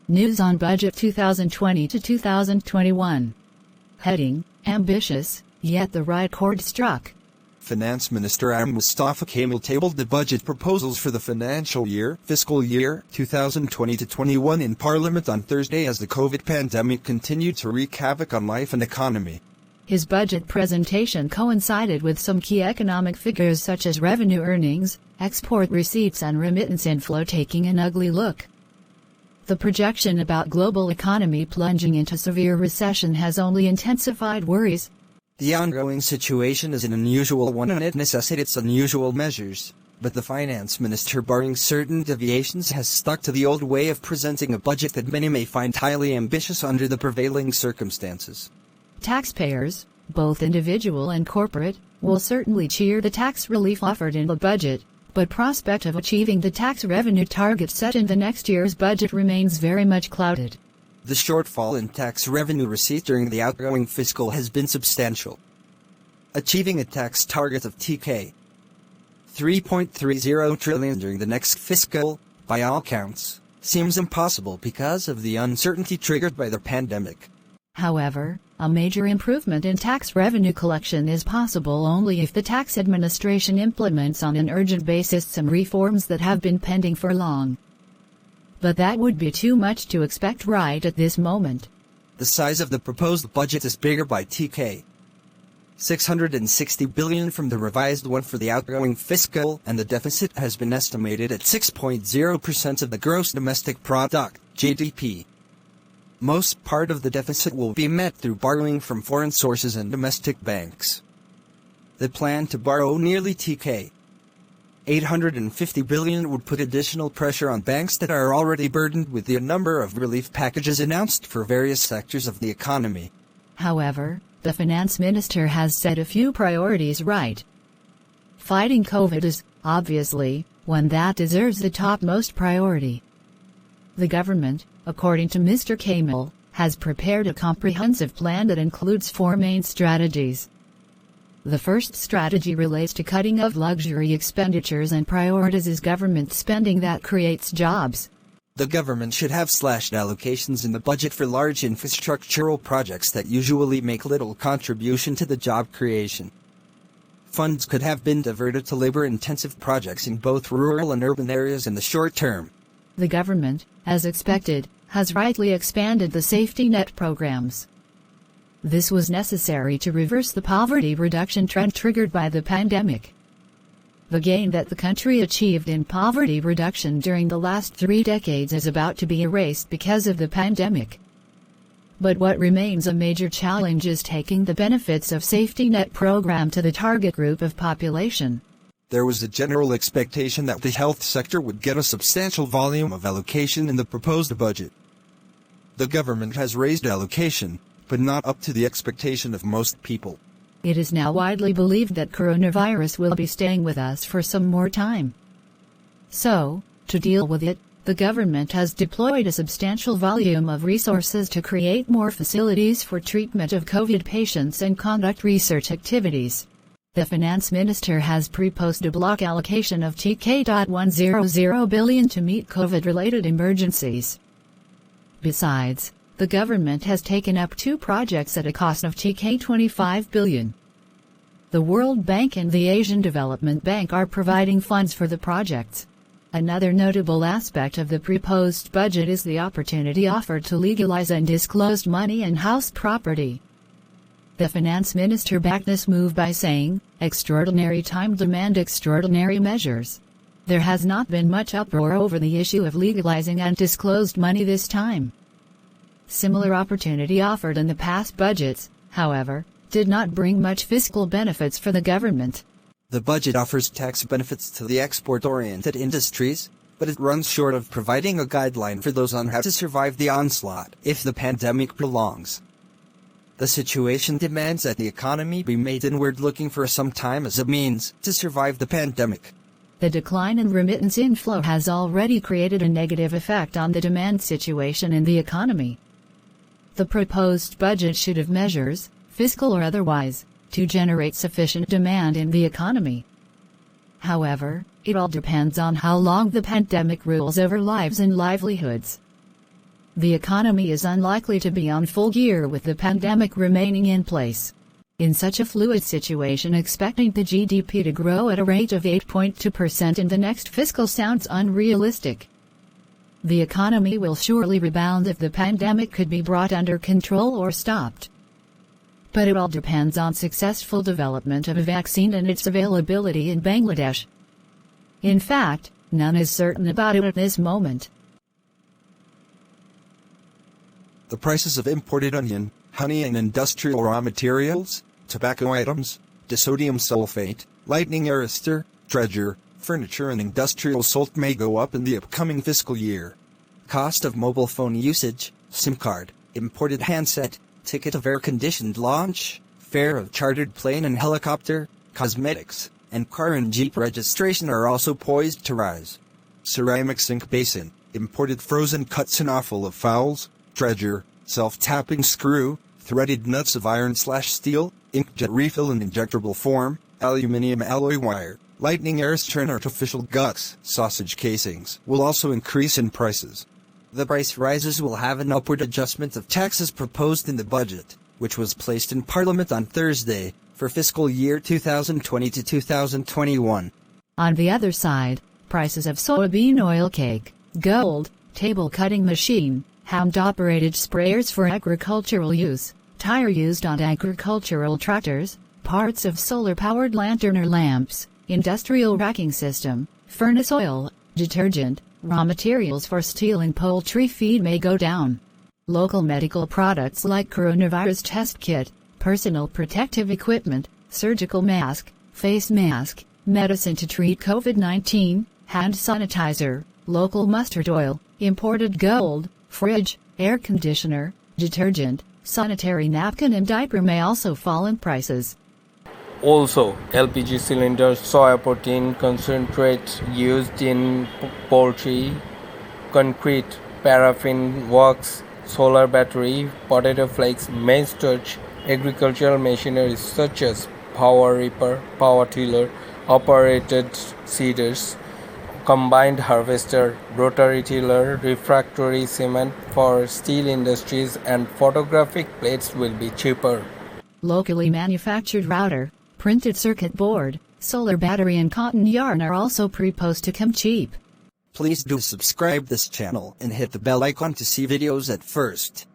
News on Budget 2020 to 2021. Heading: Ambitious, yet the right chord struck. Finance Minister Mustafa Kemal tabled the budget proposals for the fiscal year 2020-21 in Parliament on Thursday as the COVID pandemic continued to wreak havoc on life and economy. His budget presentation coincided with some key economic figures such as revenue earnings, export receipts and remittance inflow taking an ugly look. The projection about global economy plunging into severe recession has only intensified worries. The ongoing situation is an unusual one and it necessitates unusual measures, but the finance minister, barring certain deviations, has stuck to the old way of presenting a budget that many may find highly ambitious under the prevailing circumstances. Taxpayers, both individual and corporate, will certainly cheer the tax relief offered in the budget, but prospect of achieving the tax revenue target set in the next year's budget remains very much clouded. The shortfall in tax revenue receipt during the outgoing fiscal has been substantial. Achieving a tax target of TK 3.30 trillion during the next fiscal, by all counts, seems impossible because of the uncertainty triggered by the pandemic. However, a major improvement in tax revenue collection is possible only if the tax administration implements on an urgent basis some reforms that have been pending for long. But that would be too much to expect right at this moment. The size of the proposed budget is bigger by TK 660 billion from the revised one for the outgoing fiscal, and the deficit has been estimated at 6.0% of the gross domestic product, GDP. Most part of the deficit will be met through borrowing from foreign sources and domestic banks. The plan to borrow nearly TK 850 billion would put additional pressure on banks that are already burdened with the number of relief packages announced for various sectors of the economy. However, the finance minister has set a few priorities right. Fighting COVID is, obviously, one that deserves the topmost priority. The government, according to Mr. Kemal, has prepared a comprehensive plan that includes four main strategies. The first strategy relates to cutting of luxury expenditures and prioritizes government spending that creates jobs. The government should have slashed allocations in the budget for large infrastructural projects that usually make little contribution to the job creation. Funds could have been diverted to labor-intensive projects in both rural and urban areas in the short term. The government, as expected, has rightly expanded the safety net programs. This was necessary to reverse the poverty reduction trend triggered by the pandemic. The gain that the country achieved in poverty reduction during the last 3 decades is about to be erased because of the pandemic. But what remains a major challenge is taking the benefits of safety net program to the target group of population. There was a general expectation that the health sector would get a substantial volume of allocation in the proposed budget. The government has raised allocation, but not up to the expectation of most people. It is now widely believed that coronavirus will be staying with us for some more time. So, to deal with it, the government has deployed a substantial volume of resources to create more facilities for treatment of COVID patients and conduct research activities. The finance minister has proposed a block allocation of TK.100 billion to meet COVID-related emergencies. Besides, the government has taken up 2 projects at a cost of TK 25 billion. The World Bank and the Asian Development Bank are providing funds for the projects. Another notable aspect of the proposed budget is the opportunity offered to legalize undisclosed money and house property. The finance minister backed this move by saying, "Extraordinary time demand extraordinary measures." There has not been much uproar over the issue of legalizing undisclosed money this time. Similar opportunity offered in the past budgets, however, did not bring much fiscal benefits for the government. The budget offers tax benefits to the export-oriented industries, but it runs short of providing a guideline for those on how to survive the onslaught if the pandemic prolongs. The situation demands that the economy be made inward-looking for some time as a means to survive the pandemic. The decline in remittance inflow has already created a negative effect on the demand situation in the economy. The proposed budget should have measures, fiscal or otherwise, to generate sufficient demand in the economy. However, it all depends on how long the pandemic rules over lives and livelihoods. The economy is unlikely to be on full gear with the pandemic remaining in place. In such a fluid situation, expecting the GDP to grow at a rate of 8.2% in the next fiscal sounds unrealistic. The economy will surely rebound if the pandemic could be brought under control or stopped. But it all depends on successful development of a vaccine and its availability in Bangladesh. In fact, none is certain about it at this moment. The prices of imported onion, honey and industrial raw materials, tobacco items, disodium sulfate, lightning arrestor, dredger, furniture and industrial salt may go up in the upcoming fiscal year. Cost of mobile phone usage, SIM card, imported handset, ticket of air-conditioned launch, fare of chartered plane and helicopter, cosmetics, and car and Jeep registration are also poised to rise. Ceramic sink basin, imported frozen cuts and offal of fowls, dredger, self-tapping screw, threaded nuts of iron/steel, inkjet refill in injectable form, aluminium alloy wire, lightning arrestor and artificial guts, sausage casings will also increase in prices. The price rises will have an upward adjustment of taxes proposed in the budget, which was placed in Parliament on Thursday, for fiscal year 2020 to 2021. On the other side, prices of soybean oil cake, gold, table cutting machine, hand-operated sprayers for agricultural use, tire used on agricultural tractors, parts of solar-powered lantern or lamps, industrial racking system, furnace oil, detergent, raw materials for steel and poultry feed may go down. Local medical products like coronavirus test kit, personal protective equipment, surgical mask, face mask, medicine to treat COVID-19, hand sanitizer, local mustard oil, imported gold, fridge, air conditioner, detergent, sanitary napkin and diaper may also fall in prices. Also, LPG cylinders, soya protein concentrate used in poultry, concrete, paraffin wax, solar battery, potato flakes, maize starch, agricultural machinery such as power reaper, power tiller, operated seeders, combined harvester, rotary tiller, refractory cement for steel industries and photographic plates will be cheaper. Locally manufactured router, printed circuit board, solar battery and cotton yarn are also proposed to come cheap. Please do subscribe this channel and hit the bell icon to see videos at first.